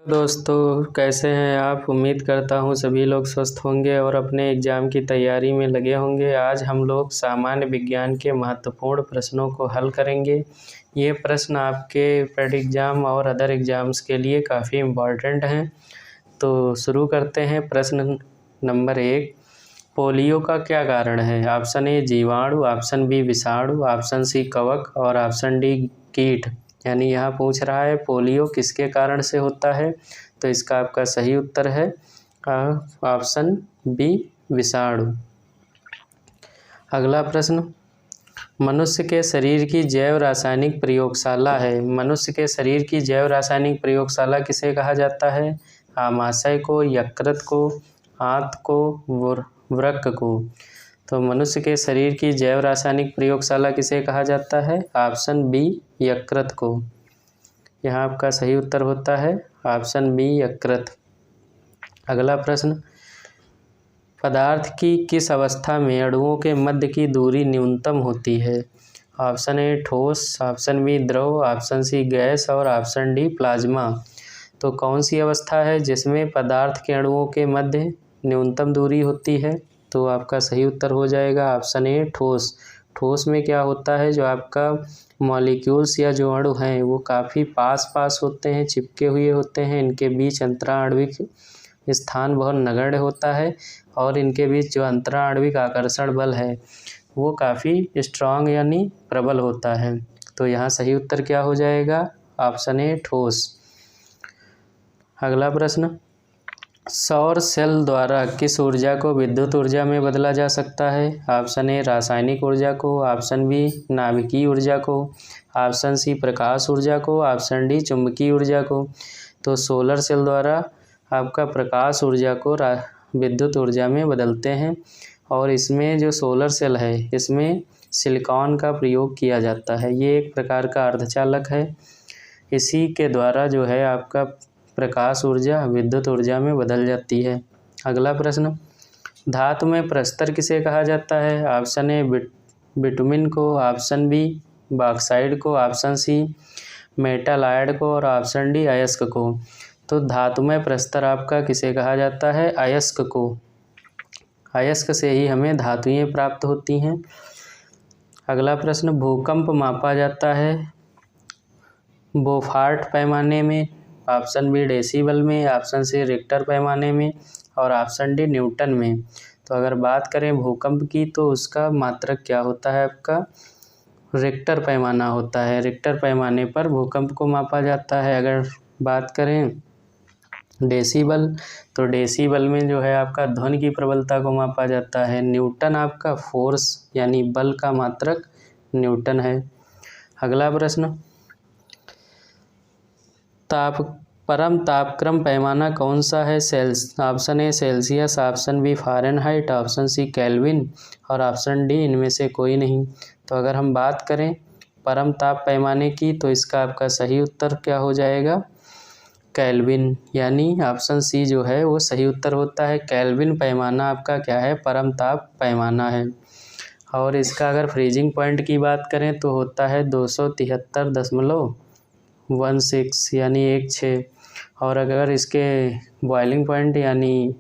दोस्तों, कैसे हैं आप। उम्मीद करता हूं सभी लोग स्वस्थ होंगे और अपने एग्ज़ाम की तैयारी में लगे होंगे। आज हम लोग सामान्य विज्ञान के महत्वपूर्ण प्रश्नों को हल करेंगे। ये प्रश्न आपके पेड एग्ज़ाम और अदर एग्ज़ाम्स के लिए काफ़ी इम्पॉर्टेंट हैं। तो शुरू करते हैं। प्रश्न नंबर 1, पोलियो का क्या कारण है। ऑप्शन ए जीवाणु, ऑप्शन बी विषाणु, ऑप्शन सी कवक और ऑप्शन डी कीट। यानी यहाँ पूछ रहा है पोलियो किसके कारण से होता है। तो इसका आपका सही उत्तर है ऑप्शन बी विषाणु। अगला प्रश्न, मनुष्य के शरीर की जैव रासायनिक प्रयोगशाला है। मनुष्य के शरीर की जैव रासायनिक प्रयोगशाला किसे कहा जाता है। आमाशय को, यकृत को, आंत को, वृक्क को। तो मनुष्य के शरीर की जैव रासायनिक प्रयोगशाला किसे कहा जाता है। ऑप्शन बी यकृत को। यहाँ आपका सही उत्तर होता है ऑप्शन बी यकृत। अगला प्रश्न, पदार्थ की किस अवस्था में अणुओं के मध्य की दूरी न्यूनतम होती है। ऑप्शन ए ठोस, ऑप्शन बी द्रव, ऑप्शन सी गैस और ऑप्शन डी प्लाज्मा। तो कौन सी अवस्था है जिसमें पदार्थ के अणुओं के मध्य न्यूनतम दूरी होती है। तो आपका सही उत्तर हो जाएगा ऑप्शन ए ठोस। ठोस में क्या होता है, जो आपका मॉलिक्यूल्स या जो अणु हैं वो काफ़ी पास होते हैं, चिपके हुए होते हैं। इनके बीच अंतराणविक स्थान बहुत नगण्य होता है और इनके बीच जो अंतराणविक आकर्षण बल है वो काफ़ी स्ट्रांग यानी प्रबल होता है। तो यहाँ सही उत्तर क्या हो जाएगा ऑप्शन ए ठोस। अगला प्रश्न, सौर सेल द्वारा किस ऊर्जा को विद्युत ऊर्जा में बदला जा सकता है। ऑप्शन ए रासायनिक ऊर्जा को, ऑप्शन बी नाभिकीय ऊर्जा को, ऑप्शन सी प्रकाश ऊर्जा को, ऑप्शन डी चुंबकीय ऊर्जा को। तो सोलर सेल द्वारा आपका प्रकाश ऊर्जा को विद्युत ऊर्जा में बदलते हैं और इसमें जो सोलर सेल है इसमें सिलिकॉन का प्रयोग किया जाता है। ये एक प्रकार का अर्धचालक है। इसी के द्वारा जो है आपका प्रकाश ऊर्जा विद्युत ऊर्जा में बदल जाती है। अगला प्रश्न, धातु में प्रस्तर किसे कहा जाता है। ऑप्शन ए बिटुमिन को, ऑप्शन बी बॉक्साइड को, ऑप्शन सी मेटालाइड को और ऑप्शन डी अयस्क को। तो धातु में प्रस्तर आपका किसे कहा जाता है, अयस्क को। अयस्क से ही हमें धातुएं प्राप्त होती हैं। अगला प्रश्न, भूकंप मापा जाता है बोफार्ट पैमाने में, ऑप्शन बी डेसिबल में, ऑप्शन सी रिक्टर पैमाने में और ऑप्शन डी न्यूटन में। तो अगर बात करें भूकंप की तो उसका मात्रक क्या होता है आपका रिक्टर पैमाना होता है। रिक्टर पैमाने पर भूकंप को मापा जाता है। अगर बात करें डेसिबल तो डेसिबल में जो है आपका ध्वनि की प्रबलता को मापा जाता है। न्यूटन आपका फोर्स यानी बल का मात्रक न्यूटन है। अगला प्रश्न, परम तापक्रम पैमाना कौन सा है। Option A Celsius, option B Fahrenheit, option C Kelvin और ऑप्शन डी इनमें से कोई नहीं। तो अगर हम बात करें परम ताप पैमाने की तो इसका आपका सही उत्तर क्या हो जाएगा केल्विन। यानी ऑप्शन सी जो है वो सही उत्तर होता है। केल्विन पैमाना आपका क्या है, परम ताप पैमाना है। और इसका अगर फ्रीजिंग पॉइंट की बात करें तो होता है 273.16 यानी 16। और अगर इसके बॉइलिंग पॉइंट यानी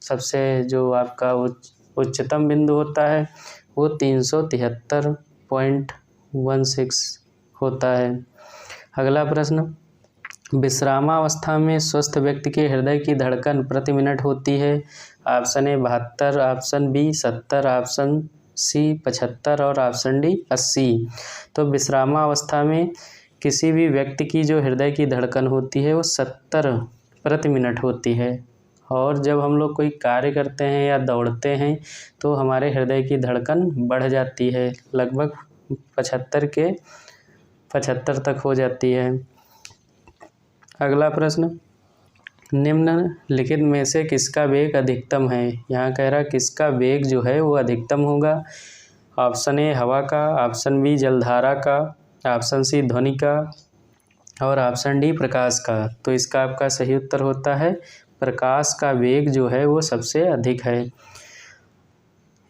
सबसे जो आपका उच्चतम बिंदु होता है वो 373.16 होता है। अगला प्रश्न, विश्रामावस्था में स्वस्थ व्यक्ति के हृदय की धड़कन प्रति मिनट होती है। Option A 72, option B 70, option C 75 और ऑप्शन डी 80। तो विश्रामावस्था में किसी भी व्यक्ति की जो हृदय की धड़कन होती है वो 70 प्रति मिनट होती है। और जब हम लोग कोई कार्य करते हैं या दौड़ते हैं तो हमारे हृदय की धड़कन बढ़ जाती है, लगभग 75 तक हो जाती है। अगला प्रश्न, निम्नलिखित में से किसका वेग अधिकतम है। यहाँ कह रहा किसका वेग जो है वो अधिकतम होगा। ऑप्शन ए हवा का, ऑप्शन बी जलधारा का, ऑप्शन सी ध्वनि का और ऑप्शन डी प्रकाश का। तो इसका आपका सही उत्तर होता है प्रकाश का वेग जो है वो सबसे अधिक है।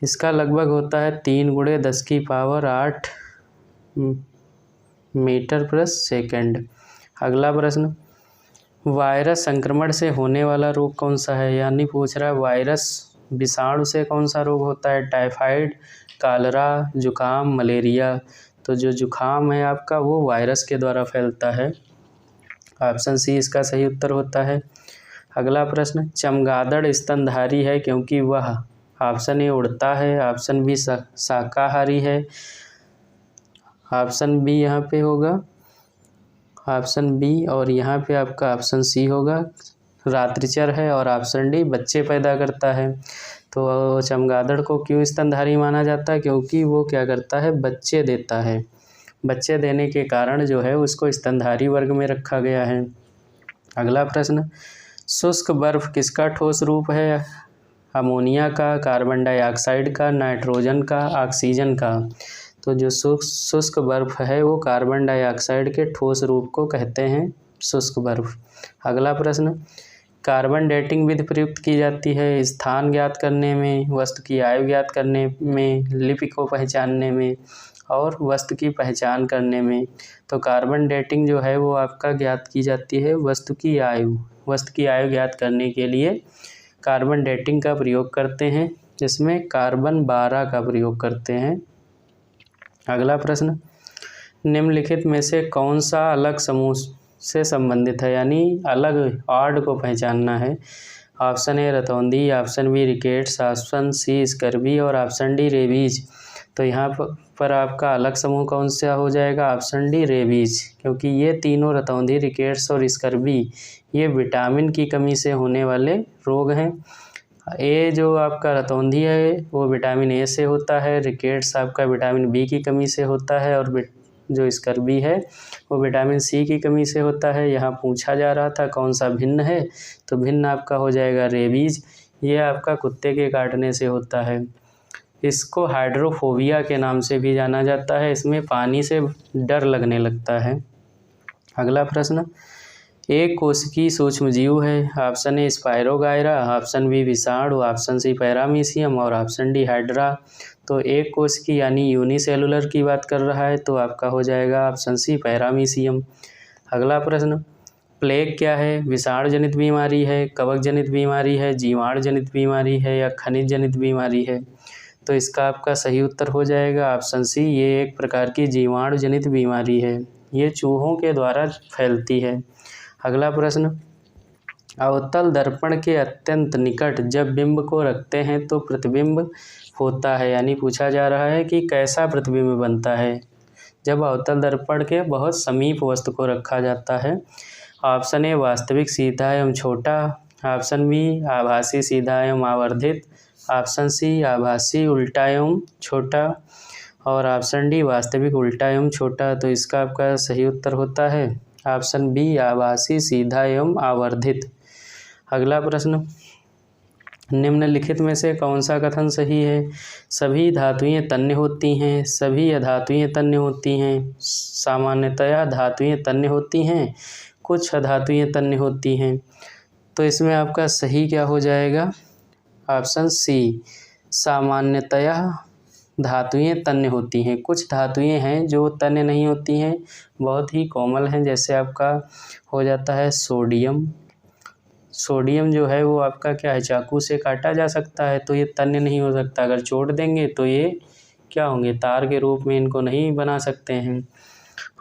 इसका लगभग होता है 3 × 10⁸ मीटर प्रति सेकंड। अगला प्रश्न, वायरस संक्रमण से होने वाला रोग कौन सा है, यानी पूछ रहा है वायरस विषाणु से कौन सा रोग होता है। टाइफाइड, कालरा, जुकाम, मलेरिया। तो जो जुकाम है आपका वो वायरस के द्वारा फैलता है। ऑप्शन सी इसका सही उत्तर होता है। अगला प्रश्न, चमगादड़ स्तनधारी है क्योंकि वह ऑप्शन ए उड़ता है, ऑप्शन बी शाकाहारी है, ऑप्शन बी यहाँ पे होगा ऑप्शन बी, और यहाँ पे आपका ऑप्शन सी होगा रात्रिचर है, और ऑप्शन डी बच्चे पैदा करता है। तो चमगादड़ को क्यों स्तनधारी माना जाता है, क्योंकि वो क्या करता है, बच्चे देता है। बच्चे देने के कारण जो है उसको स्तनधारी वर्ग में रखा गया है। अगला प्रश्न, शुष्क बर्फ किसका ठोस रूप है। अमोनिया का, कार्बन डाइऑक्साइड का, नाइट्रोजन का, ऑक्सीजन का। तो जो शुष्क बर्फ है वो कार्बन डाइऑक्साइड के ठोस रूप को कहते हैं शुष्क बर्फ। अगला प्रश्न, कार्बन डेटिंग विधि प्रयुक्त की जाती है स्थान ज्ञात करने में, वस्तु की आयु ज्ञात करने में, लिपि को पहचानने में और वस्तु की पहचान करने में। तो कार्बन डेटिंग जो है वो आपका ज्ञात की जाती है वस्तु की आयु ज्ञात करने के लिए कार्बन डेटिंग का प्रयोग करते हैं, जिसमें कार्बन 12 का प्रयोग करते हैं। अगला प्रश्न, निम्नलिखित में से कौन सा अलग समूह से संबंधित है, यानी अलग ऑर्ड को पहचानना है। ऑप्शन ए रतौंधी, option B rickets, option C scurvy और ऑप्शन डी रेबीज। तो यहाँ पर आपका अलग समूह कौन सा हो जाएगा, ऑप्शन डी रेबीज, क्योंकि ये तीनों रतौंधी, रिकेट्स और स्कर्वी ये विटामिन की कमी से होने वाले रोग हैं। ए जो आपका रतौंधी है वो विटामिन ए से होता है, रिकेट्स आपका विटामिन बी की कमी से होता है, और जो स्कर्वी है वो विटामिन सी की कमी से होता है। यहाँ पूछा जा रहा था कौन सा भिन्न है, तो भिन्न आपका हो जाएगा रेबीज, ये आपका कुत्ते के काटने से होता है। इसको हाइड्रोफोबिया के नाम से भी जाना जाता है, इसमें पानी से डर लगने लगता है। अगला प्रश्न, एक कोशिकीय सूक्ष्मजीव है। Option A spirogyra, option B विषाणु, ऑप्शन सी पैरामीशियम और ऑप्शन डी हाइड्रा। तो एक कोशिकीय यानी यूनिसेलुलर की बात कर रहा है, तो आपका हो जाएगा ऑप्शन सी पैरामीशियम। अगला प्रश्न, प्लेग क्या है, विषाणु जनित बीमारी है, कवक जनित बीमारी है, जीवाणु जनित बीमारी है या खनिज जनित बीमारी है। तो इसका आपका सही उत्तर हो जाएगा ऑप्शन सी, ये एक प्रकार की जीवाणु जनित बीमारी है, ये चूहों के द्वारा फैलती है। अगला प्रश्न, अवतल दर्पण के अत्यंत निकट जब बिंब को रखते हैं तो प्रतिबिंब होता है, यानी पूछा जा रहा है कि कैसा प्रतिबिंब बनता है जब अवतल दर्पण के बहुत समीप वस्तु को रखा जाता है। ऑप्शन ए वास्तविक सीधा एवं छोटा, ऑप्शन बी आभासी सीधा एवं आवर्धित, ऑप्शन सी आभासी उल्टा एवं छोटा और ऑप्शन डी वास्तविक उल्टा एवं छोटा। तो इसका आपका सही उत्तर होता है ऑप्शन बी आभासी सीधा एवं आवर्धित। अगला प्रश्न, निम्नलिखित में से कौन सा कथन सही है। सभी धातुएं तन्य होती हैं, सभी अधातुएं तन्य होती हैं, सामान्यतया धातुएं तन्य होती हैं, कुछ अधातुएं तन्य होती हैं। तो इसमें आपका सही क्या हो जाएगा, ऑप्शन सी सामान्यतया धातुएं तन्य होती हैं। कुछ धातुएं हैं जो तन्य नहीं होती हैं, बहुत ही कोमल हैं, जैसे आपका हो जाता है सोडियम। सोडियम जो है वो आपका क्या है, चाकू से काटा जा सकता है, तो ये तन्य नहीं हो सकता। अगर चोट देंगे तो ये क्या होंगे, तार के रूप में इनको नहीं बना सकते हैं।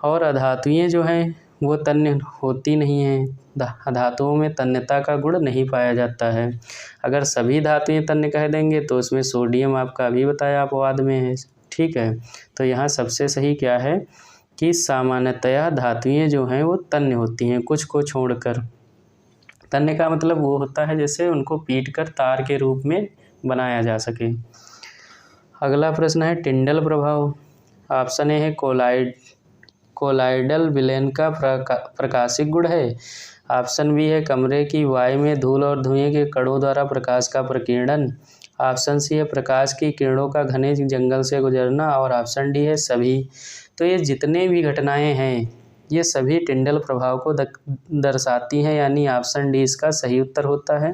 और अधातुएं जो हैं वो तन्य होती नहीं हैं, धातुओं में तन्यता का गुण नहीं पाया जाता है। अगर सभी धातुएं तन्य कह देंगे तो उसमें सोडियम आपका अभी बताया अपवाद में है, ठीक है। तो यहाँ सबसे सही क्या है कि सामान्यतया धातुएं जो हैं वो तन्य होती हैं, कुछ को छोड़कर। तन्य का मतलब वो होता है जैसे उनको पीट कर तार के रूप में बनाया जा सके। अगला प्रश्न है टिंडल प्रभाव। ऑप्शन ए है कोलाइडल विलेन का प्रकाशिक गुण है, ऑप्शन बी है कमरे की वायु में धूल और धुएं के कणों द्वारा प्रकाश का प्रकीर्णन, ऑप्शन सी है प्रकाश की किरणों का घने जंगल से गुजरना और ऑप्शन डी है सभी। तो ये जितने भी घटनाएं हैं ये सभी टिंडल प्रभाव को दर्शाती हैं, यानी ऑप्शन डी इसका सही उत्तर होता है।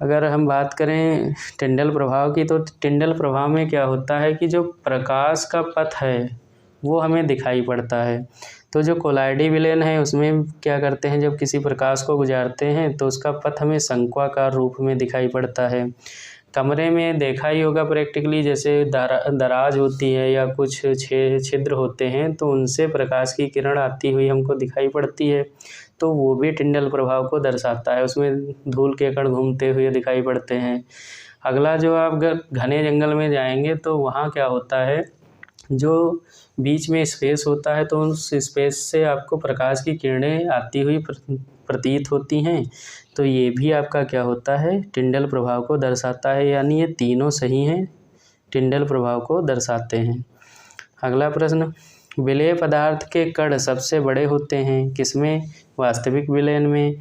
अगर हम बात करें टिंडल प्रभाव की, तो टिंडल प्रभाव में क्या होता है कि जो प्रकाश का पथ है वो हमें दिखाई पड़ता है। तो जो कोलाइडी विलयन है उसमें क्या करते हैं, जब किसी प्रकाश को गुजारते हैं तो उसका पथ हमें शंक्वाकार रूप में दिखाई पड़ता है। कमरे में देखा ही होगा प्रैक्टिकली, जैसे दराज होती है या कुछ छिद्र होते हैं तो उनसे प्रकाश की किरण आती हुई हमको दिखाई पड़ती है, तो वो भी टिंडल प्रभाव को दर्शाता है। उसमें धूल के कण घूमते हुए दिखाई पड़ते हैं। अगला जो आप घने जंगल में जाएंगे तो वहाँ क्या होता है, जो बीच में स्पेस होता है तो उस स्पेस से आपको प्रकाश की किरणें आती हुई प्रतीत होती हैं, तो ये भी आपका क्या होता है, टिंडल प्रभाव को दर्शाता है। यानी ये तीनों सही हैं, टिंडल प्रभाव को दर्शाते हैं। अगला प्रश्न, विलेय पदार्थ के कण सबसे बड़े होते हैं किसमें, वास्तविक विलयन में,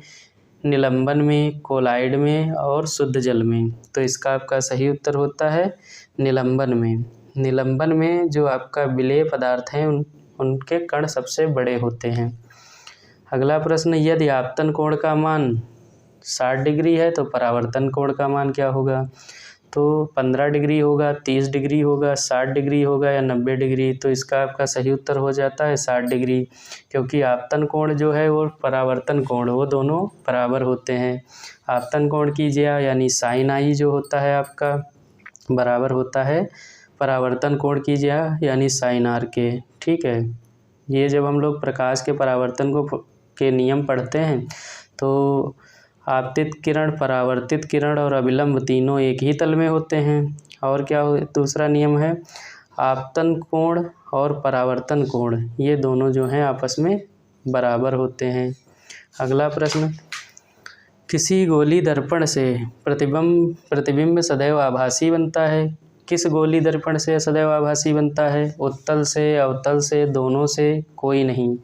निलंबन में, कोलाइड में और शुद्ध जल में। तो इसका आपका सही उत्तर होता है निलंबन में। निलंबन में जो आपका विलेय पदार्थ हैं उनके कण सबसे बड़े होते हैं। अगला प्रश्न, यदि आपतन कोण का मान 60 डिग्री है तो परावर्तन कोण का मान क्या होगा। तो 15 डिग्री होगा, 30 डिग्री होगा, 60 डिग्री होगा या 90 डिग्री। तो इसका आपका सही उत्तर हो जाता है 60 डिग्री, क्योंकि आपतन कोण जो है वो परावर्तन कोण, वो दोनों बराबर होते हैं। आपतन कोण की ज्या यानी साइन आई जो होता है आपका बराबर होता है परावर्तन कोण की ज्या यानी साइन आर के। ठीक है, ये जब हम लोग प्रकाश के परावर्तन के नियम पढ़ते हैं तो आपतित किरण, परावर्तित किरण और अभिलंब तीनों एक ही तल में होते हैं। और क्या दूसरा नियम है, आपतन कोण और परावर्तन कोण ये दोनों जो हैं आपस में बराबर होते हैं। अगला प्रश्न, किसी गोली दर्पण से प्रतिबिंब सदैव आभासी बनता है। किस गोली दर्पण से सदैव आभासी बनता है, उत्तल से, अवतल से, दोनों से, कोई नहीं।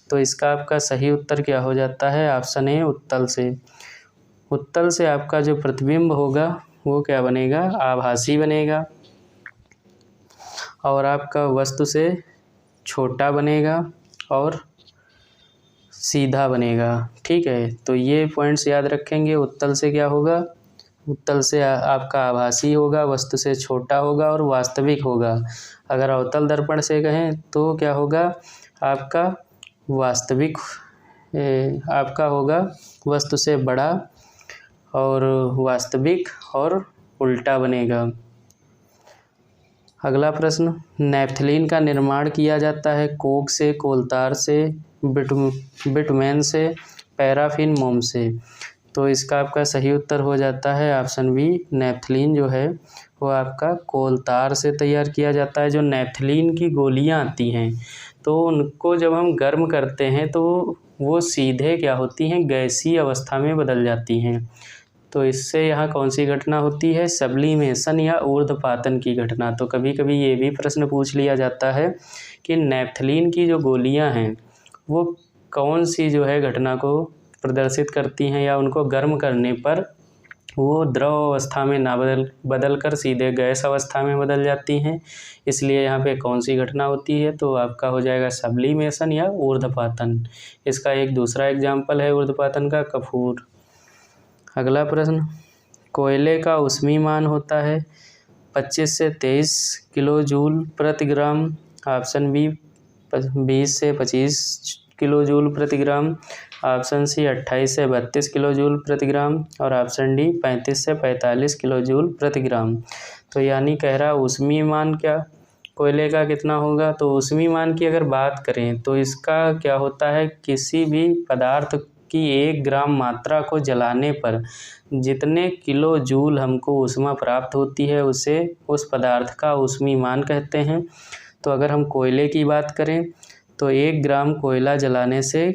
तो इसका आपका सही उत्तर क्या हो जाता है, ऑप्शन ए उत्तल से। उत्तल से आपका जो प्रतिबिंब होगा वो क्या बनेगा, आभासी बनेगा और आपका वस्तु से छोटा बनेगा और सीधा बनेगा। ठीक है, तो ये पॉइंट्स याद रखेंगे। उत्तल से क्या होगा, उत्तल से आपका आभासी होगा, वस्तु से छोटा होगा और वास्तविक होगा। अगर अवतल दर्पण से कहें तो क्या होगा, आपका वास्तविक आपका होगा वस्तु से बड़ा और वास्तविक और उल्टा बनेगा। अगला प्रश्न, नैप्थलीन का निर्माण किया जाता है कोक से, कोलतार से, बिटुमेन से, पैराफिन, मोम से। तो इसका आपका सही उत्तर हो जाता है ऑप्शन बी, नैप्थलीन जो है वो आपका कोलतार से तैयार किया जाता है। जो नैप्थलीन की गोलियां आती हैं तो उनको जब हम गर्म करते हैं तो वो सीधे क्या होती हैं, गैसीय अवस्था में बदल जाती हैं। तो इससे यहाँ कौन सी घटना होती है, सब्लिमेशन या ऊर्ध्वपातन की घटना। तो कभी कभी ये भी प्रश्न पूछ लिया जाता है कि नैप्थलीन की जो गोलियां हैं वो कौन सी जो है घटना को प्रदर्शित करती हैं, या उनको गर्म करने पर वो द्रव अवस्था में ना बदल कर सीधे गैस अवस्था में बदल जाती हैं। इसलिए यहाँ पे कौन सी घटना होती है, तो आपका हो जाएगा सब्लिमेशन या ऊर्ध्वपातन। इसका एक दूसरा एग्जाम्पल है ऊर्ध्वपातन का, कपूर। अगला प्रश्न, कोयले का ऊष्मीय मान होता है 25 से 23 किलो जूल प्रति ग्राम, ऑप्शन बी 20 से 25 किलो जूल प्रति ग्राम, ऑप्शन सी 28 से 32 किलो जूल प्रति ग्राम और ऑप्शन डी 35 से 45 किलो जूल प्रति ग्राम। तो यानी कह रहा ऊष्मीय मान क्या कोयले का कितना होगा। तो ऊष्मीय मान की अगर बात करें तो इसका क्या होता है, किसी भी पदार्थ की 1 ग्राम मात्रा को जलाने पर जितने किलो जूल हमको ऊष्मा प्राप्त होती है उसे उस पदार्थ का ऊष्मीय मान कहते हैं। तो अगर हम कोयले की बात करें तो 1 ग्राम कोयला जलाने से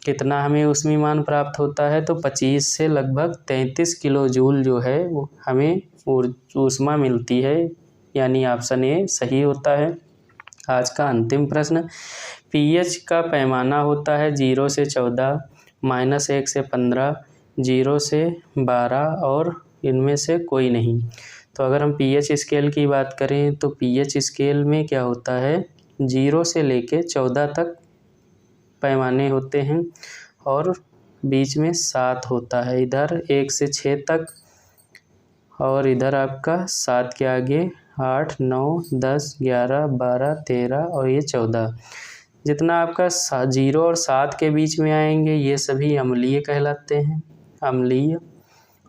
कितना हमें ऊष्मीय मान प्राप्त होता है, तो 25 से लगभग 33 किलो जूल जो है वो हमें ऊष्मा मिलती है। यानी ऑप्शन ए सही होता है। आज का अंतिम प्रश्न, पीएच का पैमाना होता है 0 से 14, -1 से 15, 0 से 12 और इनमें से कोई नहीं। तो अगर हम पीएच स्केल की बात करें तो पीएच स्केल में क्या होता है, 0 से लेके 14 तक पैमाने होते हैं और बीच में 7 होता है, इधर 1 से 6 तक और इधर आपका 7 के आगे 8, 9, 10, 11, 12, 13 और ये 14। जितना आपका 0 और 7 के बीच में आएंगे ये सभी अम्लीय कहलाते हैं, अम्लीय।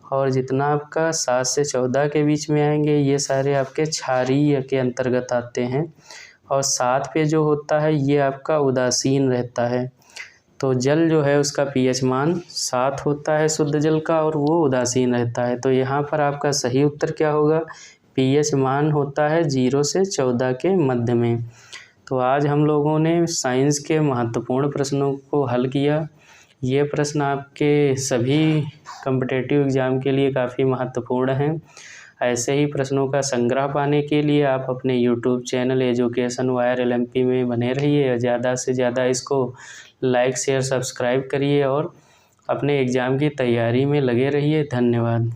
और जितना आपका 7 से 14 के बीच में आएंगे ये सारे आपके क्षारीय के अंतर्गत आते हैं। और 7 पे जो होता है ये आपका उदासीन रहता है। तो जल जो है उसका pH मान 7 होता है शुद्ध जल का, और वो उदासीन रहता है। तो यहाँ पर आपका सही उत्तर क्या होगा, pH मान होता है 0 से 14 के मध्य में। तो आज हम लोगों ने साइंस के महत्वपूर्ण प्रश्नों को हल किया। ये प्रश्न आपके सभी कॉम्पिटिटिव एग्ज़ाम के लिए काफ़ी महत्वपूर्ण हैं। ऐसे ही प्रश्नों का संग्रह पाने के लिए आप अपने YouTube channel education wire LMP में बने रहिए। ज़्यादा से ज़्यादा इसको लाइक शेयर सब्सक्राइब करिए और अपने एग्ज़ाम की तैयारी में लगे रहिए। धन्यवाद।